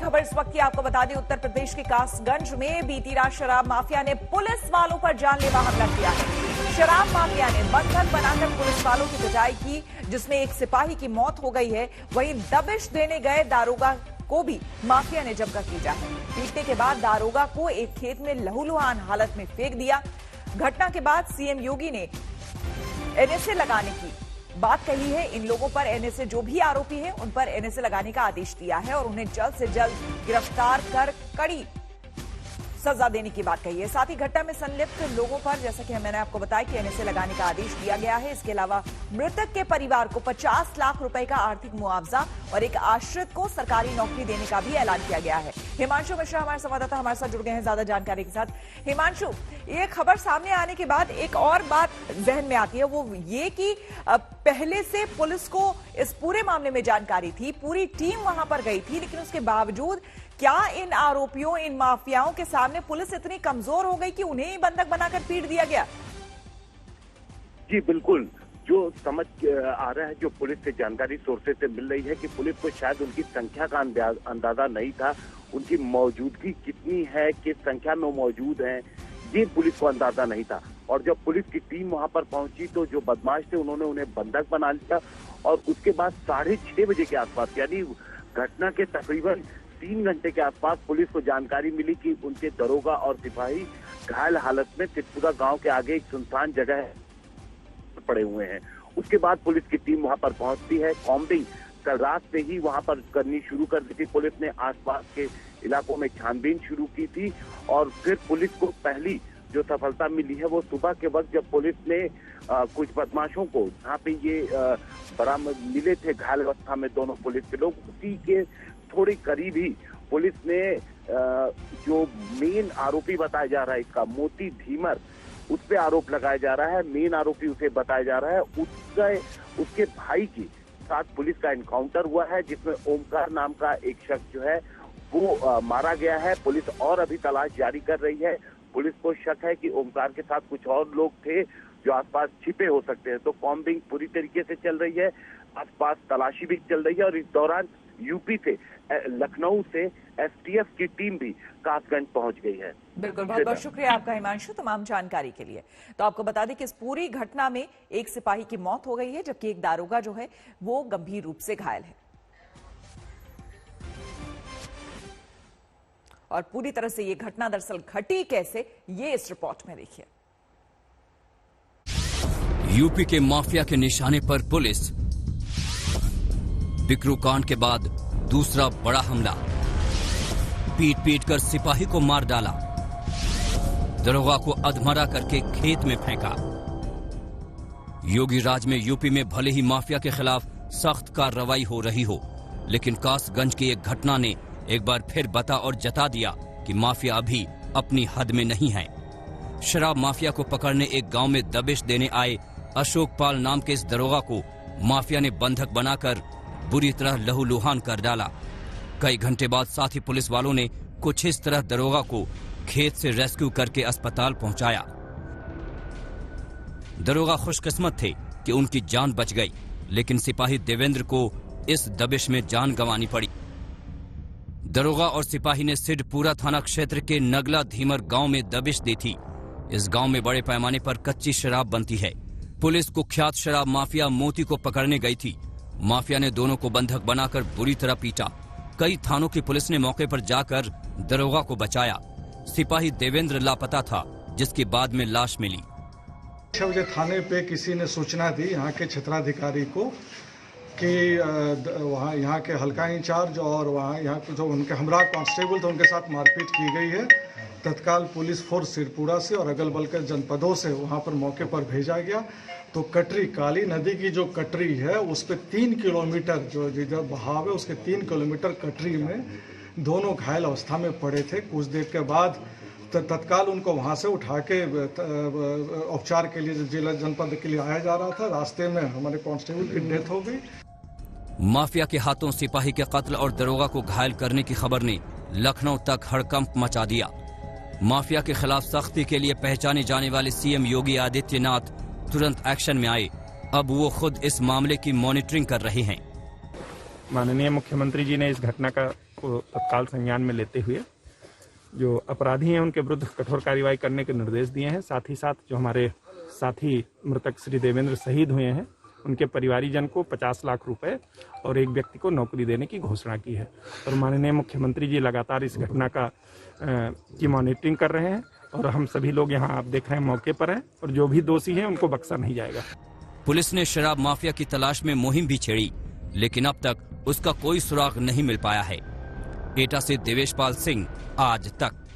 खबर इस वक्त की आपको बता दें, उत्तर प्रदेश के कासगंज में बीती रात शराब माफिया ने पुलिस वालों पर जानलेवा हमला किया है। शराब माफिया ने बंधक बनाकर पुलिस वालों की पिटाई की, जिसमें एक सिपाही की मौत हो गई है। वहीं दबिश देने गए दारोगा को भी माफिया ने जमकर पीटा है। पीटने के बाद दारोगा को एक खेत में लहूलुहान हालत में फेंक दिया। घटना के बाद सीएम योगी ने एनएसए लगाने की बात कही है। इन लोगों पर एनएसए, जो भी आरोपी हैं उन पर एनएसए लगाने का आदेश दिया है और उन्हें जल्द से जल्द गिरफ्तार कर कड़ी सजा देने की बात कही है। साथ ही घटना में संलिप्त लोगों पर, जैसा कि मैंने आपको बताया, कि एनएसए लगाने का आदेश दिया गया है। इसके अलावा मृतक के परिवार को 50 लाख रुपए का आर्थिक मुआवजा और एक आश्रित को सरकारी नौकरी देने का भी ऐलान किया गया है। हिमांशु मिश्रा हमारे संवाददाता हमारे साथ जुड़ गए हैं ज्यादा जानकारी के साथ। हिमांशु, ये खबर सामने आने के बाद एक और बात जहन में आती है, वो ये कि पहले से पुलिस को इस पूरे मामले में जानकारी थी, पूरी टीम वहां पर गई थी, लेकिन उसके बावजूद क्या इन आरोपियों, इन माफियाओं के सामने पुलिस इतनी कमजोर हो गई कि उन्हें ही बंधक बनाकर पीट दिया गया? जी बिल्कुल, जो समझ आ रहा है, जो पुलिस से जानकारी सोर्सेज से मिल रही है कि पुलिस को शायद उनकी संख्या का अंदाजा नहीं था, उनकी मौजूदगी कितनी है, किस संख्या में मौजूद है, ये पुलिस को अंदाजा नहीं था। और जब पुलिस की टीम वहां पर पहुंची तो जो बदमाश थे उन्होंने उन्हें बंधक बना लिया और उसके बाद 6:30 बजे के आसपास, यानी घटना के तकरीबन 3 घंटे के आसपास पुलिस को जानकारी मिली कि उनके दरोगा और सिपाही घायल हालत में तिरपुरा गांव के आगे एक सुनसान जगह पड़े हुए हैं। उसके बाद पुलिस की टीम वहां पर पहुंचती है। कॉम्बिंग कल रात से ही वहां पर करनी शुरू कर दी थी। पुलिस ने आसपास के इलाकों में छानबीन शुरू की थी और फिर पुलिस को पहली जो सफलता मिली है वो सुबह के वक्त, जब पुलिस ने कुछ बदमाशों को, जहाँ पे ये बरामद मिले थे घायल अवस्था में दोनों पुलिस के लोग, उसी के थोड़ी करीब ही पुलिस ने जो मेन आरोपी बताया जा रहा है इसका, मोती धीमर, उस पे आरोप लगाया जा रहा है, मेन आरोपी उसे बताया जा रहा है, उसके भाई के साथ पुलिस का एनकाउंटर हुआ है, जिसमें ओमकार नाम का एक शख्स जो है वो मारा गया है। पुलिस और अभी तलाश जारी कर रही है। पुलिस को शक है कि ओमकार के साथ कुछ और लोग थे जो आसपास छिपे हो सकते हैं। तो कॉम्बिंग पूरी तरीके से चल रही है, आसपास तलाशी भी चल रही है और इस दौरान यूपी से, लखनऊ से एसटीएफ की टीम भी कासगंज पहुंच गई है। बिल्कुल, बहुत बहुत शुक्रिया आपका हिमांशु तमाम जानकारी के लिए। तो आपको बता दें कि इस पूरी घटना में एक सिपाही की मौत हो गई है, जबकि एक दारोगा जो है वो गंभीर रूप से घायल है। और पूरी तरह से ये घटना दरअसल घटी कैसे, ये इस रिपोर्ट में देखिए। यूपी के माफिया के निशाने पर पुलिस। बिकरू कांड के बाद दूसरा बड़ा हमला, पीट पीट कर सिपाही को मार डाला, दरोगा को अधमरा करके खेत में फेंका। योगी राज में यूपी में भले ही माफिया के खिलाफ सख्त कार्रवाई हो रही हो, लेकिन कासगंज की एक घटना ने एक बार फिर बता और जता दिया कि माफिया अभी अपनी हद में नहीं है। शराब माफिया को पकड़ने एक गांव में दबिश देने आए अशोक पाल नाम के इस दरोगा को माफिया ने बंधक बनाकर बुरी तरह लहूलुहान कर डाला। कई घंटे बाद साथी पुलिस वालों ने कुछ इस तरह दरोगा को खेत से रेस्क्यू करके अस्पताल पहुंचाया। दरोगा खुशकिस्मत थे कि उनकी जान बच गई, लेकिन सिपाही देवेंद्र को इस दबिश में जान गंवानी पड़ी। दरोगा और सिपाही ने सिद्धपुरा थाना क्षेत्र के नगला धीमर गांव में दबिश दी थी। इस गांव में बड़े पैमाने पर कच्ची शराब बनती है। पुलिस कुख्यात शराब माफिया मोती को पकड़ने गई थी। माफिया ने दोनों को बंधक बनाकर बुरी तरह पीटा। कई थानों की पुलिस ने मौके पर जाकर दरोगा को बचाया। सिपाही देवेंद्र लापता था, जिसके बाद में लाश मिली। 6 बजे थाने पे किसी ने सूचना दी यहाँ के क्षेत्राधिकारी को कि वहाँ यहाँ के हल्का इंचार्ज और यहाँ के जो उनके हमरा कांस्टेबल थे उनके साथ मारपीट की गई है। तत्काल पुलिस फोर्स सिरपुरा से और अगल बगल के जनपदों से वहाँ पर मौके पर भेजा गया। तो कटरी, काली नदी की जो कटरी है उस पर 3 किलोमीटर जो जिधर बहाव है उसके 3 किलोमीटर कटरी में दोनों घायल अवस्था में पड़े थे। कुछ देर के बाद तत्काल उनको वहां से उठा के उपचार के लिए जिला जनपद के लिए आया जा रहा था। रास्ते में हमारे कांस्टेबल की डेथ हो गई। माफिया के हाथों सिपाही के कत्ल और दरोगा को घायल करने की खबर ने लखनऊ तक हड़कंप मचा दिया। माफिया के खिलाफ सख्ती के लिए पहचाने जाने वाले सीएम योगी आदित्यनाथ तुरंत एक्शन में आए। अब वो खुद इस मामले की मॉनिटरिंग कर रहे हैं। माननीय मुख्यमंत्री जी ने इस घटना का को तत्काल संज्ञान में लेते हुए जो अपराधी हैं उनके विरुद्ध कठोर कार्रवाई करने के निर्देश दिए हैं। साथ ही साथ जो हमारे साथी मृतक श्री देवेंद्र शहीद हुए हैं उनके परिवारीजन को 50 लाख रुपए और एक व्यक्ति को नौकरी देने की घोषणा की है। और माननीय मुख्यमंत्री जी लगातार इस घटना की मॉनिटरिंग कर रहे हैं और हम सभी लोग यहाँ आप देख रहे हैं मौके पर हैं और जो भी दोषी हैं उनको बख्शा नहीं जाएगा। पुलिस ने शराब माफिया की तलाश में मुहिम भी छेड़ी, लेकिन अब तक उसका कोई सुराग नहीं मिल पाया है। एटा से देवेशपाल सिंह, आज तक।